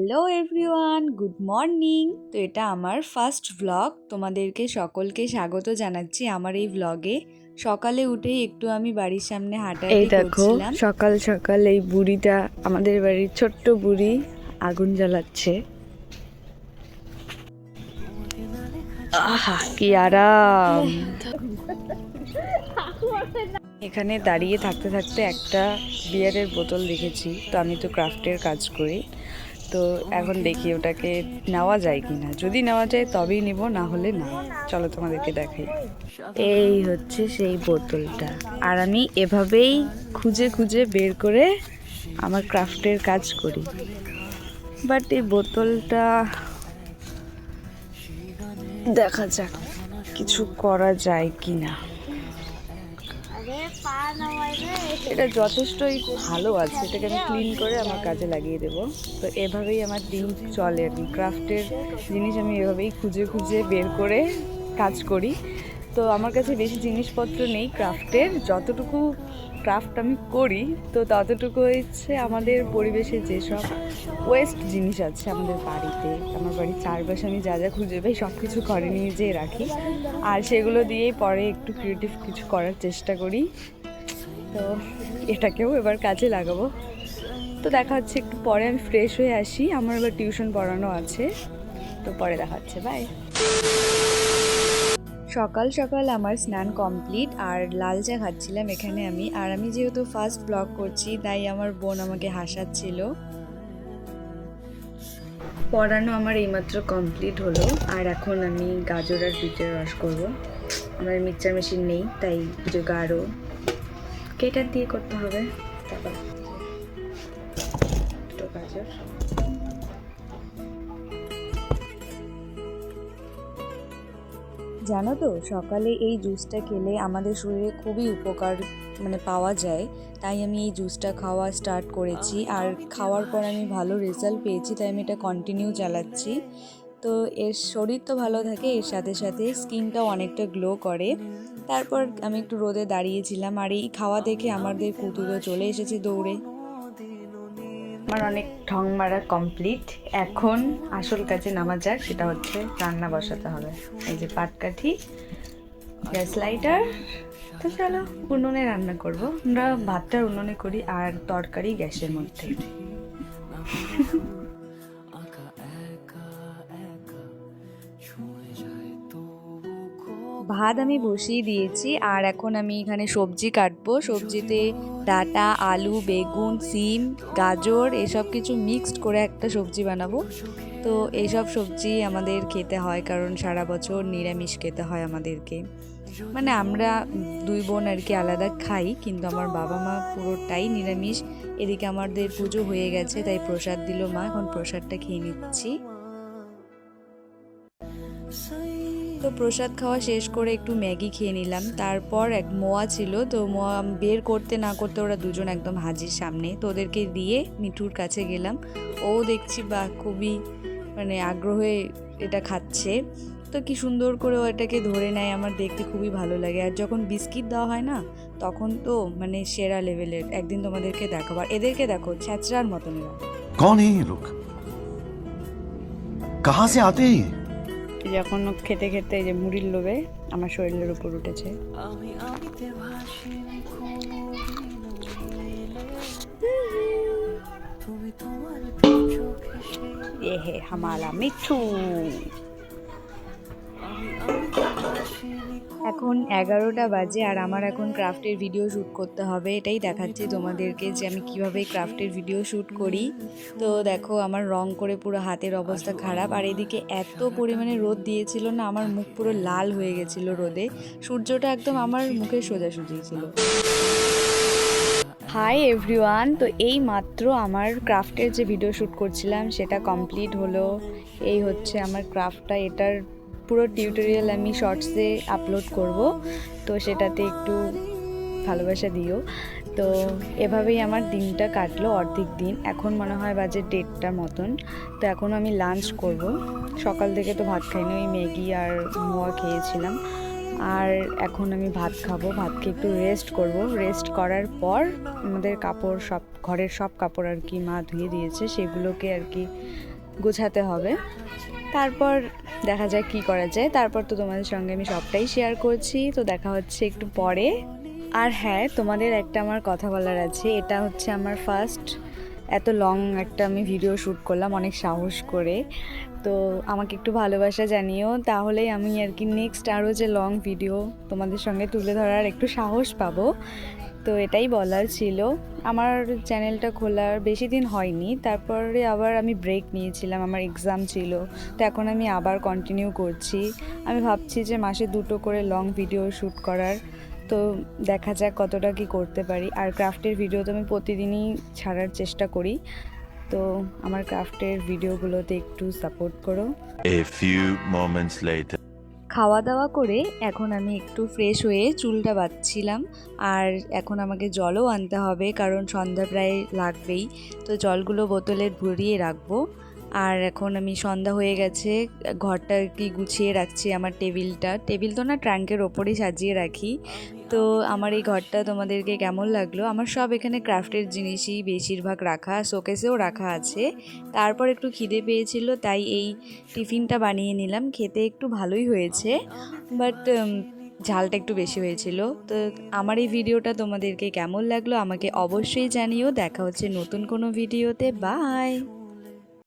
Hello everyone, good morning. তো এটা আমার ফার্স্ট ভ্লগ। তোমাদেরকে সকলকে স্বাগত জানাচ্ছি আমার এই ভ্লগে। সকালে উঠেই একটু আমি বাড়ির সামনে এই হাঁটাহাঁটি দেখো করছিলাম। সকাল সকাল এই বুড়িটা, আমাদের বাড়ির ছোট্ট বুড়ি, আগুন জ্বালাচ্ছে। আহা কি আরাম! এখানে দাঁড়িয়ে থাকতে থাকতে একটা বিয়ারের বোতল দেখেছি। তো আমি তো ক্রাফটের কাজ করি, তো এখন দেখি ওটাকে নেওয়া যায় কিনা। যদি নেওয়া যায় তবেই নিব, না হলে না। চলো তোমাদেরকে দেখাই। এই হচ্ছে সেই বোতলটা, আর আমি এভাবেই খুঁজে খুঁজে বের করে আমার ক্রাফটের কাজ করি। বাট এই বোতলটা দেখা যাক কিছু করা যায় কিনা। এটা যথেষ্টই ভালো আছে, এটাকে আমি ক্লিন করে আমার কাজে লাগিয়ে দেব। তো এভাবেই আমার দিন চলে আর কি। ক্রাফটের জিনিস আমি এভাবেই খুঁজে খুঁজে বের করে কাজ করি। তো আমার কাছে বেশি জিনিসপত্র নেই ক্রাফটের, যতটুকু ক্রাফট আমি করি তো ততটুকু হচ্ছে আমাদের পরিবেশে যেসব ওয়েস্ট জিনিস আছে আমাদের বাড়িতে, আমার বাড়ির চারপাশে আমি যা যা খুঁজে পাই সব কিছু ঘরে নিয়ে যেয়ে রাখি, আর সেগুলো দিয়েই পরে একটু ক্রিয়েটিভ কিছু করার চেষ্টা করি। তো এটাকেও এবার কাজে লাগাবো। তো দেখা হচ্ছে একটু পরে, আমি ফ্রেশ হয়ে আসি, আমার এবার টিউশন পড়ানো আছে। তো পরে দেখা হচ্ছে, বাই। সকাল সকাল আমার স্নান কমপ্লিট আর লাল চা খাচ্ছিলাম এখানে আমি। আর আমি যেহেতু ফার্স্ট ব্লগ করছি তাই আমার বোন আমাকে হাসাচ্ছিল। পড়ানো আমার এইমাত্র কমপ্লিট হলো, আর এখন আমি গাজর আর বিটের রস করব। আমার মিক্সচার মেশিন নেই, তাই জোগাড়ও কেটার দিয়ে করতে হবে। তারপর দুটো গাজর, জানো তো, সকালে এই জুসটা খেলে আমাদের শরীরে খুবই উপকার পাওয়া যায়। তাই আমি এই জুসটা খাওয়া স্টার্ট করেছি, আর খাওয়ার পর আমি ভালো রেজাল্ট পেয়েছি, তাই আমি এটা কন্টিনিউ চালাচ্ছি। তো এর শরীর তো ভালো থাকে, এর সাথে সাথে স্কিনটাও অনেকটা গ্লো করে। তারপর আমি একটু রোদে দাঁড়িয়েছিলাম, আর এই খাওয়া দেখে আমাদের কুতুরও চলে এসেছে দৌড়ে। আমার অনেক ঢং মারা কমপ্লিট। এখন আসল কাজে নামা যাক, সেটা হচ্ছে রান্না বসাতে হবে। এই যে পাটকাঠি, গ্যাস লাইটার। তো চলো উনুনে রান্না করব। আমরা ভাতটা উনুনে করি আর তরকারি গ্যাসের মধ্যে। ভাত আমি বসিয়ে দিয়েছি, আর এখন আমি এখানে সবজি কাটবো। সবজিতে ডাঁটা, আলু, বেগুন, সিম, গাজর এসব কিছু মিক্সড করে একটা সবজি বানাবো। তো এইসব সবজি আমাদের খেতে হয়, কারণ সারা বছর নিরামিষ খেতে হয় আমাদেরকে। আমরা দুই বোন আর কি আলাদা খাই, কিন্তু আমার বাবা মা পুরোটাই নিরামিষ। এদিকে আমাদের পুজো হয়ে গেছে, তাই প্রসাদ দিল মা, এখন প্রসাদটা খেয়ে নিচ্ছি। তো প্রসাদ খাওয়া শেষ করে একটু ম্যাগি খেয়ে নিলাম। তারপর এক মোয়া ছিল, তো মোয়া বের করতে না করতে ওরা দুজন একদম হাজির সামনে। তো ওদেরকে দিয়ে মিঠুর কাছে গেলাম। ও দেখছি বা খুবই আগ্রহে এটা খাচ্ছে। তো কি সুন্দর করে ও এটাকে ধরে নেয়, আমার দেখতে খুবই ভালো লাগে। আর যখন বিস্কিট দেওয়া হয় না, তখন তো সেরা লেভেলের। একদিন তোমাদেরকে দেখাবো। আর এদেরকে দেখো, ছ্যাঁচড়ার মতন এরা। कौन है ये लोग? कहाँ से आते हैं ये? যখন খেতে খেতে এই যে মুড়ির লোভে আমার শরীরের উপর উঠেছে। এ হে হামারা মিঠু। এখন 11টা বাজে, আর আমার এখন ক্রাফটের ভিডিও শ্যুট করতে হবে। এটাই দেখাচ্ছি তোমাদেরকে যে আমি কিভাবে ক্রাফটের ভিডিও শ্যুট করি। তো দেখো, আমার রং করে পুরো হাতের অবস্থা খারাপ। আর এদিকে এত পরিমাণে রোদ দিয়েছিল না, আমার মুখ পুরো লাল হয়ে গেছিল রোদে। সূর্যটা একদম আমার মুখের সোজাসুজি ছিল। হাই এভরিওয়ান, তো এই মাত্র আমার ক্রাফটের যে ভিডিও শ্যুট করছিলাম সেটা কমপ্লিট হলো। এই হচ্ছে আমার ক্রাফটটা, এটার পুরো টিউটোরিয়াল আমি শর্টসে আপলোড করব, তো সেটাতে একটু ভালোবাসা দিও। তো এভাবেই আমার দিনটা কাটলো, অর্ধেক দিন। এখন মনে হয় বাজে 1:30টার মতন। তো এখন আমি লাঞ্চ করব। সকাল থেকে তো ভাত খাইনি, ওই ম্যাগি আর মোয়া খেয়েছিলাম। আর এখন আমি ভাত খাবো, ভাত খেয়ে একটু রেস্ট করব। রেস্ট করার পর আমাদের কাপড়, সব ঘরের সব কাপড় আর কি মা ধুয়ে দিয়েছে, সেগুলোকে আর কি গোছাতে হবে। তারপর দেখা যাক কী করা যায়। তারপর তো তোমাদের সঙ্গে আমি সবটাই শেয়ার করছি। তো দেখা হচ্ছে একটু পরে। আর হ্যাঁ, তোমাদের একটা আমার কথা বলার আছে। এটা হচ্ছে আমার ফার্স্ট এত লং একটা আমি ভিডিও শ্যুট করলাম অনেক সাহস করে। তো আমাকে একটু ভালোবাসা জানিও, তাহলেই আমি আর কি নেক্সট আরও যে লং ভিডিও তোমাদের সঙ্গে তুলে ধরার একটু সাহস পাবো। তো এটাই বলার ছিল। আমার চ্যানেলটা খোলার বেশি দিন হয়নি, তারপরে আবার আমি ব্রেক নিয়েছিলাম, আমার এক্সাম ছিল। তো এখন আমি আবার কন্টিনিউ করছি। আমি ভাবছি যে মাসে 2টো করে লং ভিডিও শ্যুট করার। তো দেখা যাক কতটা কি করতে পারি। আর ক্রাফটের ভিডিও তো আমি প্রতিদিনই ছাড়ার চেষ্টা করি। তো আমার ক্রাফটের ভিডিওগুলোতে একটু সাপোর্ট করো। A few moments later. খাওয়া দাওয়া করে এখন আমি একটু ফ্রেশ হয়ে চুলটা বাঁধছিলাম। আর এখন আমাকে জলও আনতে হবে, কারণ সন্ধ্যা প্রায় লাগবেই। তো জলগুলো বোতলে ভরিয়ে রাখবো। আর এখন আমি সন্ধ্যা হয়ে গেছে, ঘরটা কি গুছিয়ে রাখছি। আমার টেবিল তো না, ট্রাঙ্কের ওপরেই সাজিয়ে রাখি। তো আমার এই ঘরটা তোমাদেরকে কেমন লাগলো? আমার সব এখানে ক্রাফটের জিনিসই বেশিরভাগ রাখা, শোকেসেও রাখা আছে। তারপর একটু খিদে পেয়েছিল, তাই এই টিফিনটা বানিয়ে নিলাম। খেতে একটু ভালোই হয়েছে, বাট ঝালটা একটু বেশি হয়েছিল। তো আমার এই ভিডিওটা তোমাদেরকে কেমন লাগলো আমাকে অবশ্যই জানিও। দেখা হচ্ছে নতুন কোনো ভিডিওতে। বাই।